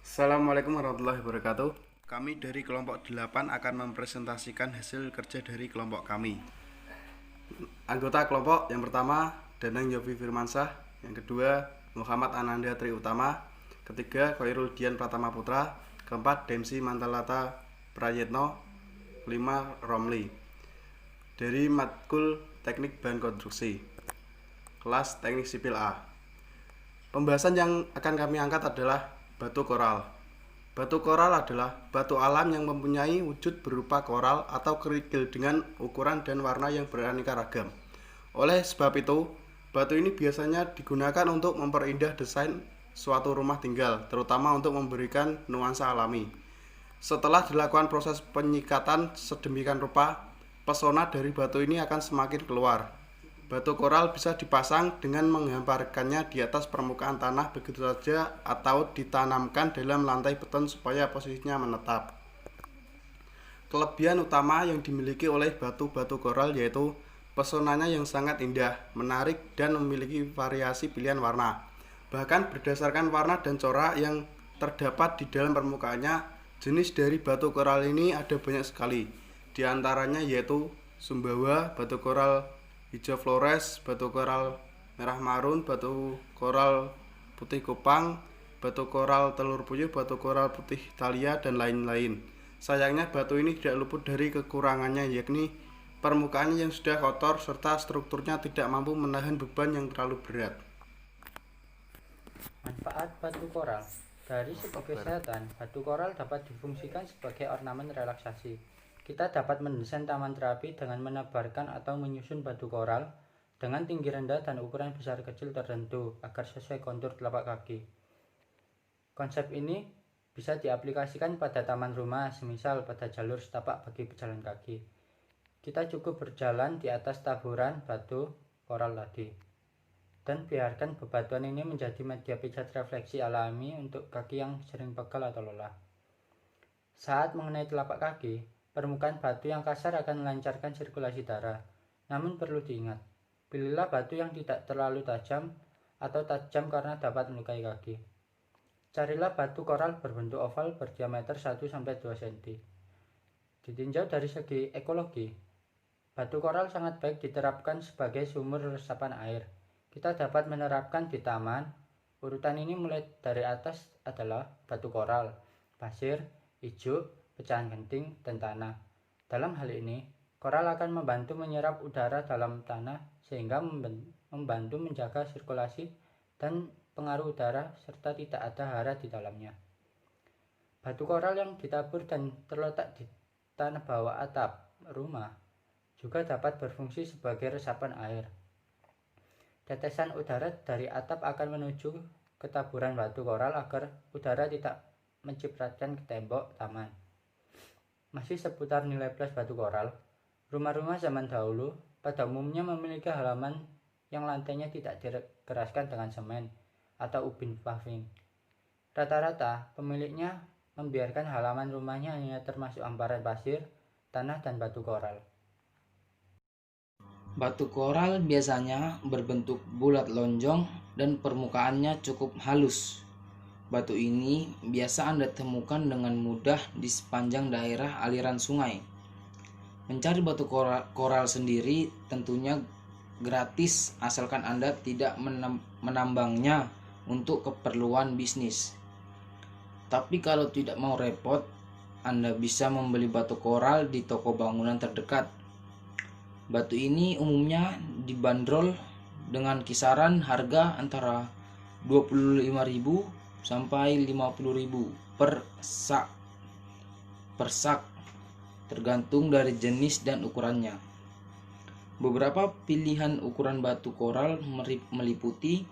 Assalamualaikum warahmatullahi wabarakatuh. Kami dari kelompok 8 akan mempresentasikan hasil kerja dari kelompok kami. Anggota kelompok yang pertama Danang Yofi Firmansyah, yang kedua Muhammad Ananda Triutama, ketiga Khairul Dian Pratama Putra, keempat Demsi Mantalata Prayetno, kelima Romli. Dari Matkul Teknik Bahan Konstruksi, kelas Teknik Sipil A. Pembahasan yang akan kami angkat adalah batu koral. Batu koral adalah batu alam yang mempunyai wujud berupa koral atau kerikil dengan ukuran dan warna yang beraneka ragam. Oleh sebab itu, batu ini biasanya digunakan untuk memperindah desain suatu rumah tinggal, terutama untuk memberikan nuansa alami. Setelah dilakukan proses penyikatan sedemikian rupa, pesona dari batu ini akan semakin keluar. Batu koral bisa dipasang dengan menghamparkannya di atas permukaan tanah begitu saja atau ditanamkan dalam lantai beton supaya posisinya menetap. Kelebihan utama yang dimiliki oleh batu-batu koral yaitu pesonanya yang sangat indah, menarik, dan memiliki variasi pilihan warna. Bahkan berdasarkan warna dan corak yang terdapat di dalam permukaannya, jenis dari batu koral ini ada banyak sekali. Di antaranya yaitu Sumbawa, batu koral hijau Flores, batu koral merah marun, batu koral putih Kupang, batu koral telur puyuh, batu koral putih Thalia, dan lain-lain. Sayangnya batu ini tidak luput dari kekurangannya, yakni permukaannya yang sudah kotor serta strukturnya tidak mampu menahan beban yang terlalu berat. Manfaat batu koral. Dari segi kesehatan, batu koral dapat difungsikan sebagai ornamen relaksasi. Kita dapat mendesain taman terapi dengan menebarkan atau menyusun batu koral dengan tinggi rendah dan ukuran besar kecil tertentu agar sesuai kontur telapak kaki. Konsep ini bisa diaplikasikan pada taman rumah, semisal pada jalur setapak bagi pejalan kaki. Kita cukup berjalan di atas taburan batu koral tadi, dan biarkan bebatuan ini menjadi media pijat refleksi alami untuk kaki yang sering pegal atau lelah. Saat mengenai telapak kaki, permukaan batu yang kasar akan melancarkan sirkulasi darah. Namun perlu diingat, pilihlah batu yang tidak terlalu tajam atau tajam karena dapat melukai kaki. Carilah batu koral berbentuk oval berdiameter 1-2 cm. Ditinjau dari segi ekologi, batu koral sangat baik diterapkan sebagai sumber resapan air. Kita dapat menerapkan di taman. Urutan ini mulai dari atas adalah batu koral, pasir, ijuk, pecahan genting, dan tanah. Dalam hal ini, koral akan membantu menyerap udara dalam tanah sehingga membantu menjaga sirkulasi dan pengaruh udara serta tidak ada hara di dalamnya. Batu koral yang ditabur dan terletak di tanah bawah atap rumah juga dapat berfungsi sebagai resapan air. Tetesan udara dari atap akan menuju ke taburan batu koral agar udara tidak mencipratkan ke tembok taman. Masih seputar nilai plus batu koral, rumah-rumah zaman dahulu pada umumnya memiliki halaman yang lantainya tidak dikeraskan dengan semen atau ubin paving. Rata-rata pemiliknya membiarkan halaman rumahnya hanya termasuk hamparan pasir, tanah, dan batu koral. Batu koral biasanya berbentuk bulat lonjong dan permukaannya cukup halus. Batu ini biasa Anda temukan dengan mudah di sepanjang daerah aliran sungai. Mencari batu koral sendiri tentunya gratis asalkan Anda tidak menambangnya untuk keperluan bisnis. Tapi kalau tidak mau repot, Anda bisa membeli batu koral di toko bangunan terdekat. Batu ini umumnya dibanderol dengan kisaran harga antara 25.000 sampai 50.000 per sak, tergantung dari jenis dan ukurannya. Beberapa pilihan ukuran batu koral meliputi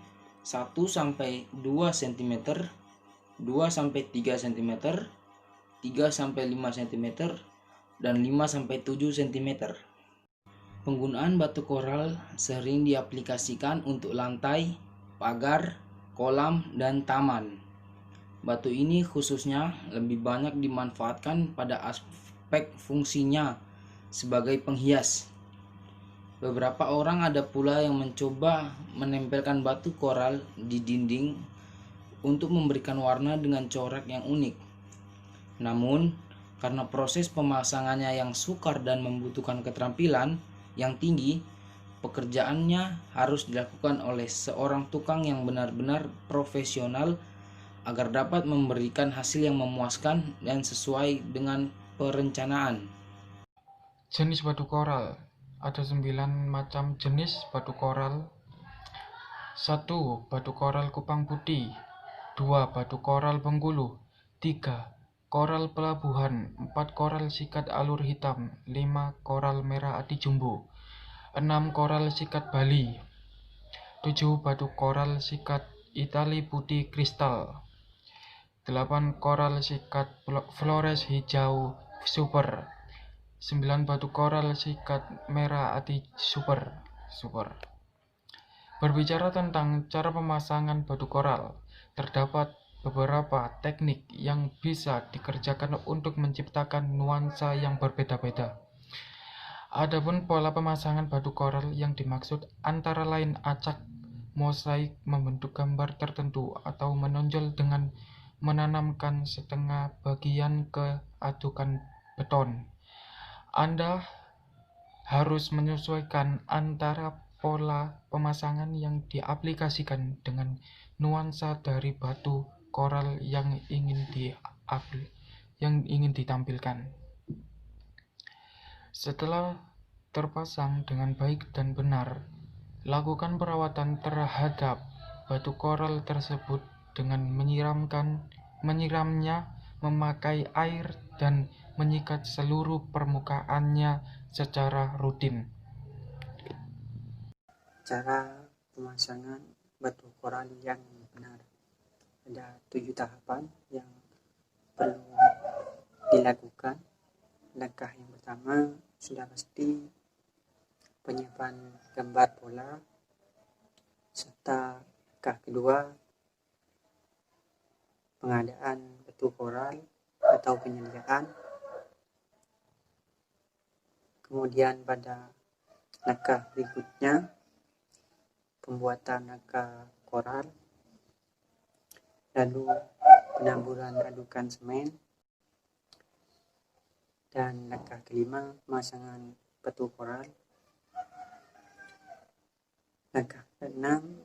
1 sampai 2 cm, 2 sampai 3 cm, 3 sampai 5 cm, dan 5 sampai 7 cm. Penggunaan batu koral sering diaplikasikan untuk lantai, pagar, kolam, dan taman. Batu ini khususnya lebih banyak dimanfaatkan pada aspek fungsinya sebagai penghias. Beberapa orang ada pula yang mencoba menempelkan batu koral di dinding untuk memberikan warna dengan corak yang unik. Namun, karena proses pemasangannya yang sukar dan membutuhkan keterampilan yang tinggi, pekerjaannya harus dilakukan oleh seorang tukang yang benar-benar profesional agar dapat memberikan hasil yang memuaskan dan sesuai dengan perencanaan. Jenis batu koral. Ada 9 macam jenis batu koral. 1. Batu koral kupang putih. 2. Batu koral Bengkulu. 3. Koral pelabuhan. 4. Koral sikat alur hitam. 5. Koral merah ati jumbo. 6. Koral sikat Bali. 7. Batu koral sikat Itali putih kristal. 8. Koral sikat Flores hijau super. 9. Batu koral sikat merah ati super. Berbicara tentang cara pemasangan batu koral, terdapat beberapa teknik yang bisa dikerjakan untuk menciptakan nuansa yang berbeda-beda. Adapun pola pemasangan batu koral yang dimaksud antara lain acak, mosaik, membentuk gambar tertentu, atau menonjol dengan menanamkan setengah bagian ke adukan beton. Anda harus menyesuaikan antara pola pemasangan yang diaplikasikan dengan nuansa dari batu koral yang ingin ditampilkan. Setelah terpasang dengan baik dan benar, lakukan perawatan terhadap batu koral tersebut dengan menyiramnya memakai air dan menyikat seluruh permukaannya secara rutin. Cara pemasangan batu koral yang benar. Ada 7 tahapan yang perlu dilakukan. Langkah yang pertama sudah pasti penyiapan gambar pola, serta langkah kedua pengadaan batu koral atau penyediaan. Kemudian pada langkah berikutnya pembuatan langkah koral, lalu penaburan adukan semen, dan langkah kelima pemasangan batu koral. Langkah keenam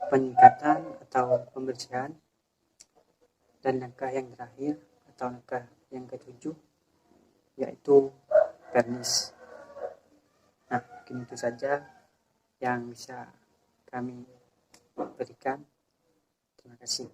penyikatan atau pembersihan, dan langkah yang terakhir atau langkah yang ketujuh yaitu vernis. Nah, mungkin itu saja yang bisa kami berikan. Terima kasih.